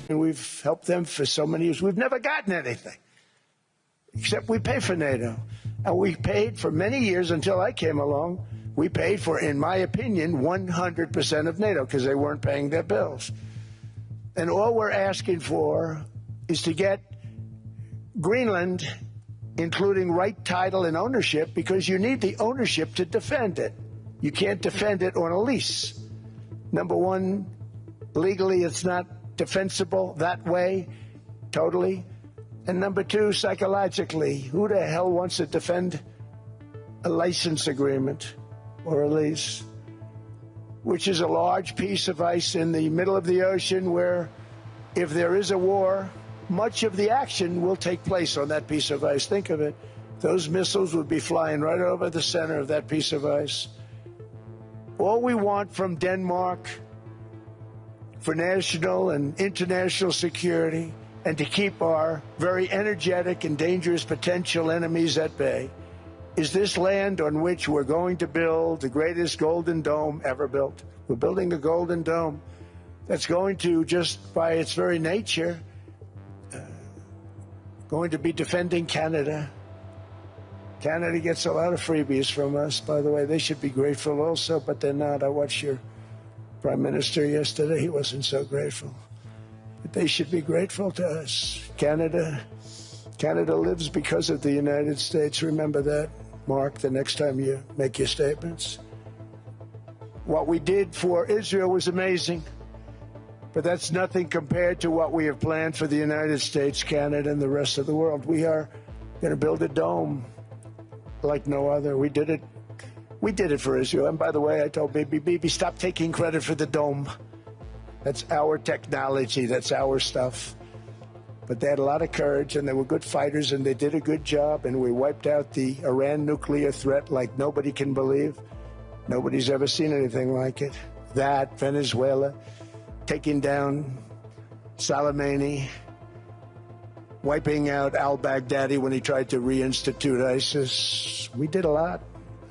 And we've helped them for so many years. We've never gotten anything, except we pay for NATO. And we paid for many years until I came along. We paid for, in my opinion, 100% of NATO because they weren't paying their bills. And all we're asking for is to get Greenland, including right title and ownership, because you need the ownership to defend it. You can't defend it on a lease. Number one, legally it's not defensible that way, totally. And number two, psychologically, who the hell wants to defend a license agreement or a lease, which is a large piece of ice in the middle of the ocean where if there is a war, much of the action will take place on that piece of ice. Think of it. Those missiles would be flying right over the center of that piece of ice. All we want from Denmark for national and international security and to keep our very energetic and dangerous potential enemies at bay is this land on which we're going to build the greatest golden dome ever built. We're building a golden dome that's going to, just by its very nature, going to be defending Canada. Canada gets a lot of freebies from us, by the way. They should be grateful also, but they're not. I watched your Prime Minister yesterday. He wasn't so grateful. But they should be grateful to us. Canada lives because of the United States. Remember that, Mark, the next time you make your statements. What we did for Israel was amazing, but that's nothing compared to what we have planned for the United States, Canada, and the rest of the world. We are going to build a dome like no other. We did it for Israel. And by the way, I told Bibi, stop taking credit for the dome. That's our technology. That's our stuff. But they had a lot of courage, and they were good fighters, and they did a good job, and we wiped out the Iran nuclear threat like nobody can believe. Nobody's ever seen anything like it. That, Venezuela, taking down Soleimani, wiping out al-Baghdadi when he tried to reinstitute ISIS. We did a lot.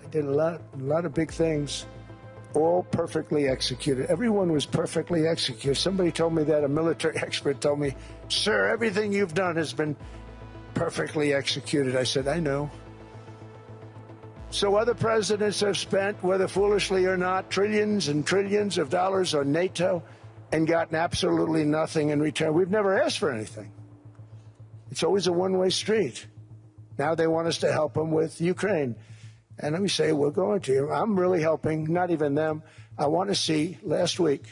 I did a lot of big things, all perfectly executed. Everyone was perfectly executed. Somebody told me that, a military expert told me, sir, everything you've done has been perfectly executed. I said, I know. So other presidents have spent, whether foolishly or not, trillions and trillions of dollars on NATO and gotten absolutely nothing in return. We've never asked for anything. It's always a one-way street. Now they want us to help them with Ukraine. And let me say, we're going to. I'm really helping, not even them. I want to see, last week,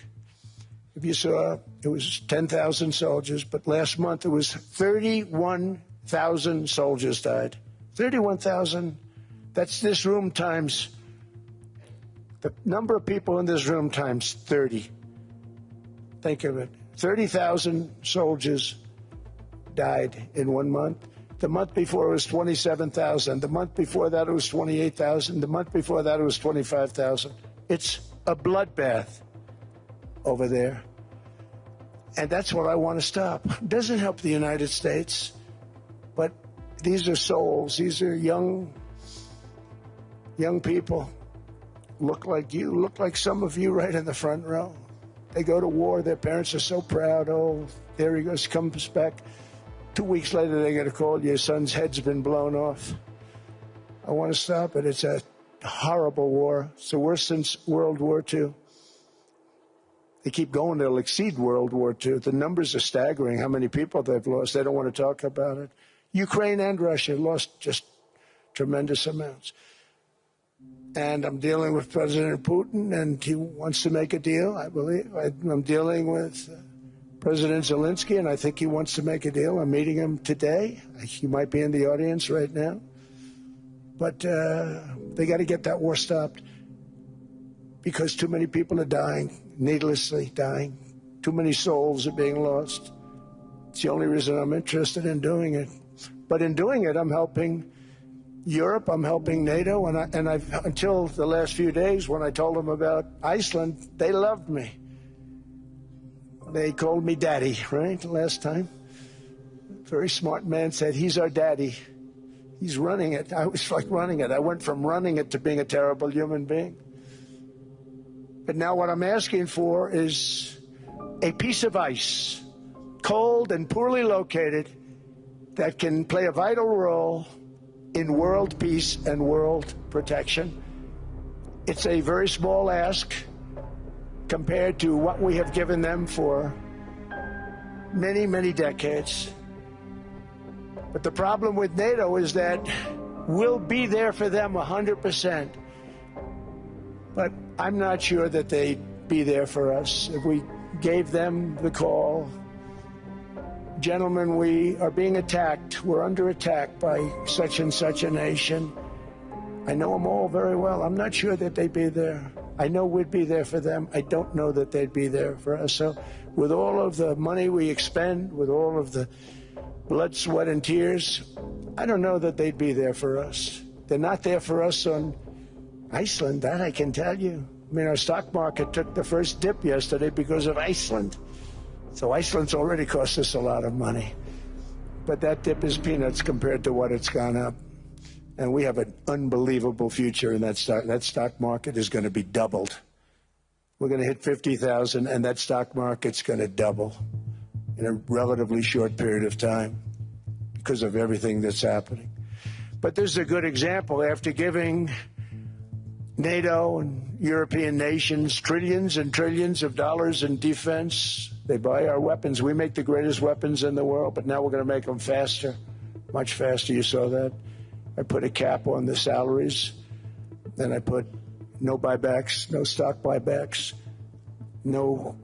if you saw, it was 10,000 soldiers, but last month it was 31,000 soldiers died. 31,000. That's this room times, the number of people in this room times 30. Think of it. 30,000 soldiers died in 1 month. The month before it was 27,000. The month before that it was 28,000. The month before that it was 25,000. It's a bloodbath over there. And that's what I want to stop. It doesn't help the United States, but these are souls. These are young people. Look like you, look like some of you right in the front row. They go to war. Their parents are so proud. Oh, there he goes, comes back. 2 weeks later, they get a call, your son's head's been blown off. I want to stop it. It's a horrible war. It's the worst since World War II. They keep going, they'll exceed World War II. The numbers are staggering, how many people they've lost. They don't want to talk about it. Ukraine and Russia lost just tremendous amounts. And I'm dealing with President Putin, and he wants to make a deal, I believe. I'm dealing with President Zelensky, and I think he wants to make a deal. I'm meeting him today. He might be in the audience right now. But they got to get that war stopped because too many people are dying, needlessly dying. Too many souls are being lost. It's the only reason I'm interested in doing it. But in doing it, I'm helping Europe, I'm helping NATO, and I've until the last few days when I told them about Iceland, they loved me. They called me daddy, right, last time. Very smart man said, he's our daddy. He's running it. I was like running it. I went from running it to being a terrible human being. But now what I'm asking for is a piece of ice cold and poorly located, that can play a vital role in world peace and world protection. It's a very small ask compared to what we have given them for many, many decades. But the problem with NATO is that we'll be there for them 100%. But I'm not sure that they'd be there for us if we gave them the call. Gentlemen, we are being attacked. We're under attack by such and such a nation. I know them all very well. I'm not sure that they'd be there. I know we'd be there for them. I don't know that they'd be there for us. So with all of the money we expend, with all of the blood, sweat, and tears, I don't know that they'd be there for us. They're not there for us on Iceland, that I can tell you. I mean, our stock market took the first dip yesterday because of Iceland. So Iceland's already cost us a lot of money. But that dip is peanuts compared to what it's gone up. And we have an unbelievable future in that stock. That stock market is going to be doubled. We're going to hit 50,000, and that stock market's going to double in a relatively short period of time because of everything that's happening. But this is a good example. After giving NATO and European nations trillions and trillions of dollars in defense, they buy our weapons. We make the greatest weapons in the world, but now we're going to make them faster, much faster. You saw that. I put a cap on the salaries. Then I put no buybacks, no stock buybacks, no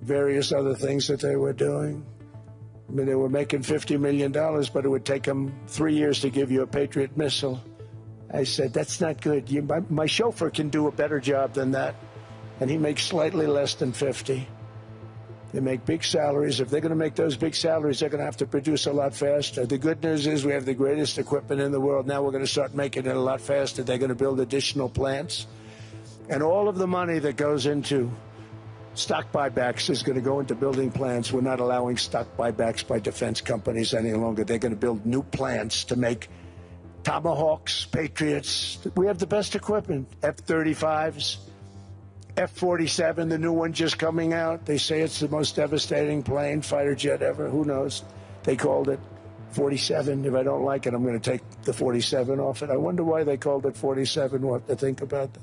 various other things that they were doing. I mean, they were making $50 million, but it would take them 3 years to give you a Patriot missile. I said, that's not good. My chauffeur can do a better job than that, and he makes slightly less than 50. They make big salaries. If they're going to make those big salaries, they're going to have to produce a lot faster. The good news is we have the greatest equipment in the world. Now we're going to start making it a lot faster. They're going to build additional plants. And all of the money that goes into stock buybacks is going to go into building plants. We're not allowing stock buybacks by defense companies any longer. They're going to build new plants to make Tomahawks, Patriots. We have the best equipment, F-35s. F-47, the new one just coming out. They say it's the most devastating plane, fighter jet ever. Who knows? They called it 47. If I don't like it, I'm going to take the 47 off it. I wonder why they called it 47. We'll have to think about that.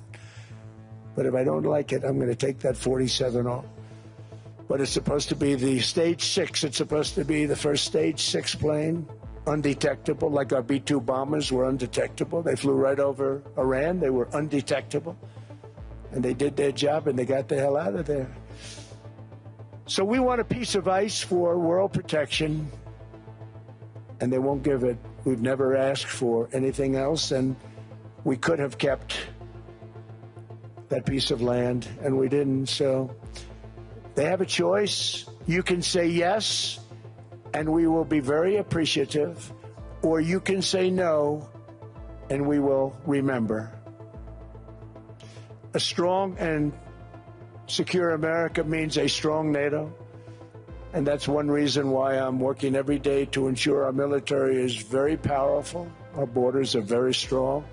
But if I don't like it, I'm going to take that 47 off. But it's supposed to be the Stage 6. It's supposed to be the first Stage 6 plane, undetectable, like our B-2 bombers were undetectable. They flew right over Iran. They were undetectable. And they did their job, and they got the hell out of there. So we want a piece of ice for world protection, and they won't give it. We've never asked for anything else, and we could have kept that piece of land, and we didn't. So they have a choice. You can say yes, and we will be very appreciative, or you can say no, and we will remember. A strong and secure America means a strong NATO, and that's one reason why I'm working every day to ensure our military is very powerful, our borders are very strong,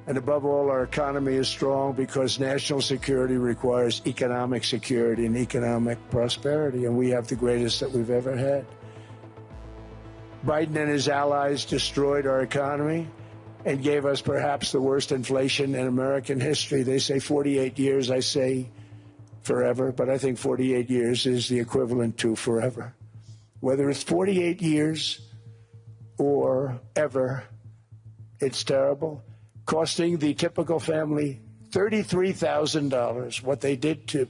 and above all, our economy is strong, because national security requires economic security and economic prosperity, and we have the greatest that we've ever had. Biden and his allies destroyed our economy and gave us perhaps the worst inflation in American history. They say 48 years, I say forever, but I think 48 years is the equivalent to forever. Whether it's 48 years or ever, it's terrible, costing the typical family $33,000. What they did to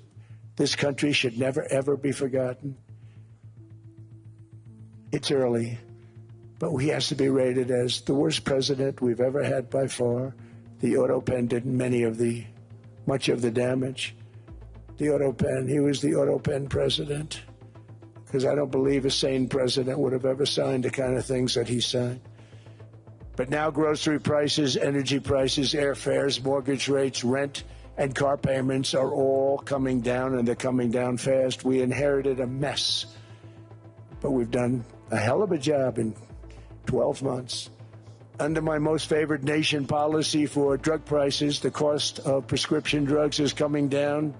this country should never, ever be forgotten. It's early, but he has to be rated as the worst president we've ever had by far. The auto pen did much of the damage. The auto pen, he was the auto pen president, because I don't believe a sane president would have ever signed the kind of things that he signed. But now grocery prices, energy prices, airfares, mortgage rates, rent, and car payments are all coming down, and they're coming down fast. We inherited a mess, but we've done a hell of a job in 12 months. Under my most favored nation policy for drug prices, the cost of prescription drugs is coming down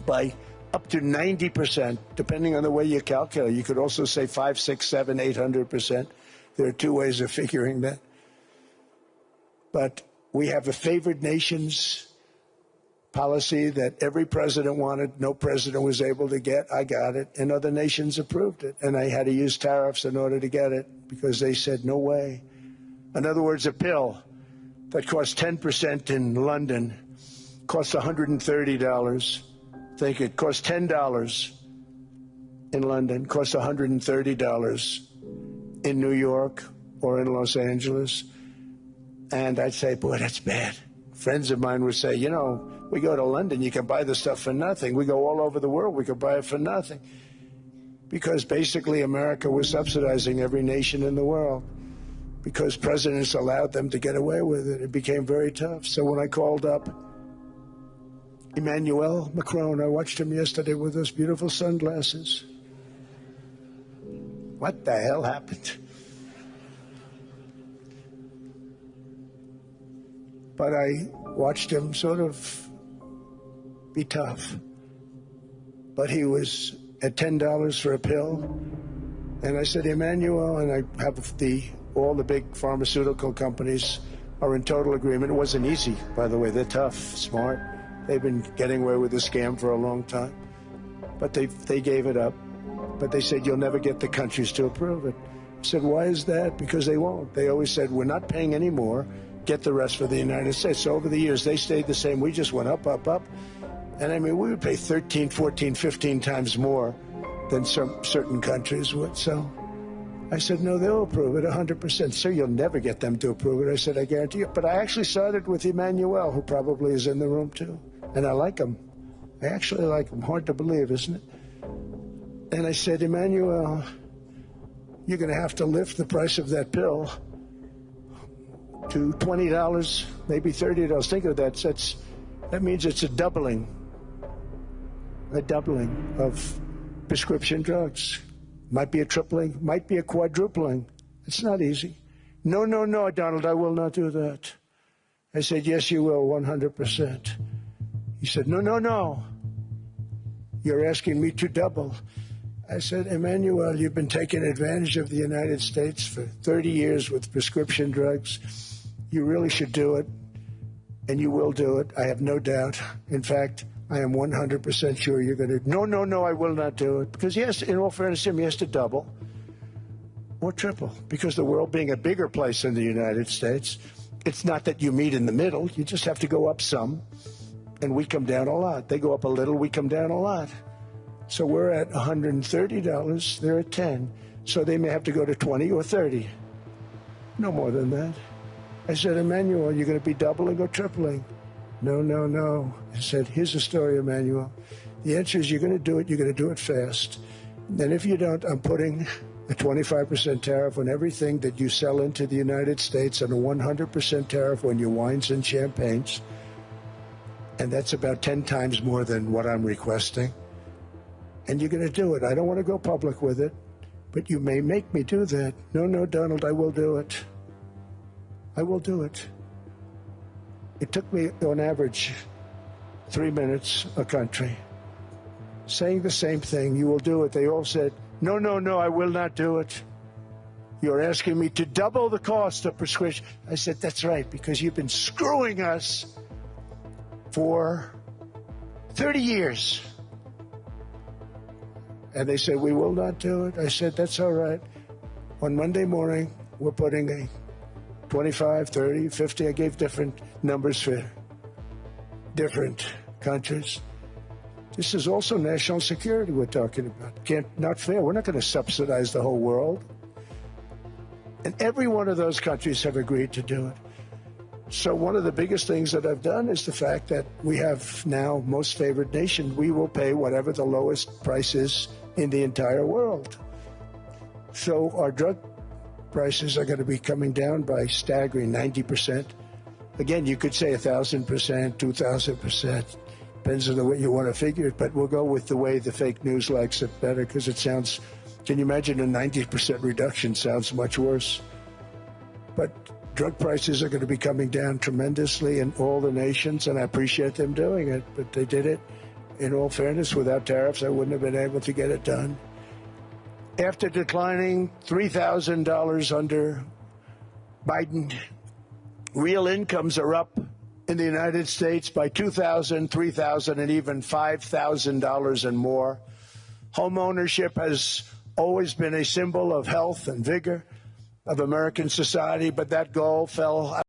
by up to 90%, depending on the way you calculate. You could also say 5, 6, 7, 800%. There are two ways of figuring that. But we have a favored nations policy that every president wanted, no president was able to get. I got it, and other nations approved it. And I had to use tariffs in order to get it because they said, no way. In other words, a pill that costs 10% in London costs $130. Think it costs $10 in London, costs $130 in New York or in Los Angeles. And I'd say, boy, that's bad. Friends of mine would say, you know, we go to London, you can buy the stuff for nothing. We go all over the world, we could buy it for nothing. Because basically America was subsidizing every nation in the world because presidents allowed them to get away with it. It became very tough. So when I called up Emmanuel Macron, I watched him yesterday with those beautiful sunglasses. What the hell happened? But I watched him sort of be tough. But he was at $10 for a pill. And I said, Emmanuel, and I have all the big pharmaceutical companies are in total agreement. It wasn't easy, by the way. They're tough, smart. They've been getting away with the scam for a long time. But they gave it up. But they said, you'll never get the countries to approve it. I said, why is that? Because they won't. They always said, we're not paying any more. Get the rest for the United States. So over the years, they stayed the same. We just went up, up, up. And I mean, we would pay 13, 14, 15 times more than some certain countries would. So I said, no, they'll approve it 100%. Sir, you'll never get them to approve it. I said, I guarantee you. But I actually started with Emmanuel, who probably is in the room too. And I like him. I actually like him. Hard to believe, isn't it? And I said, Emmanuel, you're going to have to lift the price of that pill to $20, maybe $30. Think of that. That means it's a doubling of prescription drugs. Might be a tripling, might be a quadrupling. It's not easy. No, no, no, Donald, I will not do that. I said, yes, you will, 100%. He said, no, no, no. You're asking me to double. I said, Emmanuel, you've been taking advantage of the United States for 30 years with prescription drugs. You really should do it, and you will do it. I have no doubt. In fact, I am 100% sure you're going to. No, no, no, I will not do it. Because, yes, in all fairness, he has to double or triple. Because the world being a bigger place than the United States, it's not that you meet in the middle. You just have to go up some, and we come down a lot. They go up a little, we come down a lot. So we're at $130, they're at 10. So they may have to go to 20 or 30. No more than that. I said, Emmanuel, you're going to be doubling or tripling? No, no, no. I said, here's the story, Emmanuel. The answer is you're going to do it. You're going to do it fast. And if you don't, I'm putting a 25% tariff on everything that you sell into the United States and a 100% tariff on your wines and champagnes. And that's about 10 times more than what I'm requesting. And you're going to do it. I don't want to go public with it, but you may make me do that. No, no, Donald, I will do it. I will do it. It took me, on average, 3 minutes a country, saying the same thing. You will do it. They all said, no, no, no, I will not do it. You're asking me to double the cost of prescription. I said, that's right, because you've been screwing us for 30 years. And they said, we will not do it. I said, that's all right. On Monday morning, we're putting a 25, 30, 50. I gave different numbers for different countries. This is also national security we're talking about. Not fair. We're not going to subsidize the whole world. And every one of those countries have agreed to do it. So one of the biggest things that I've done is the fact that we have now most favored nation. We will pay whatever the lowest price is in the entire world. So our drug prices are going to be coming down by staggering 90%. Again, you could say 1,000%, 2,000%. Depends on the way you want to figure it, but we'll go with the way the fake news likes it better because it sounds, can you imagine a 90% reduction sounds much worse. But drug prices are going to be coming down tremendously in all the nations, and I appreciate them doing it, but they did it. In all fairness, without tariffs, I wouldn't have been able to get it done. After declining $3,000 under Biden, real incomes are up in the United States by $2,000, $3,000, and even $5,000 and more. Home ownership has always been a symbol of health and vigor of American society, but that goal fell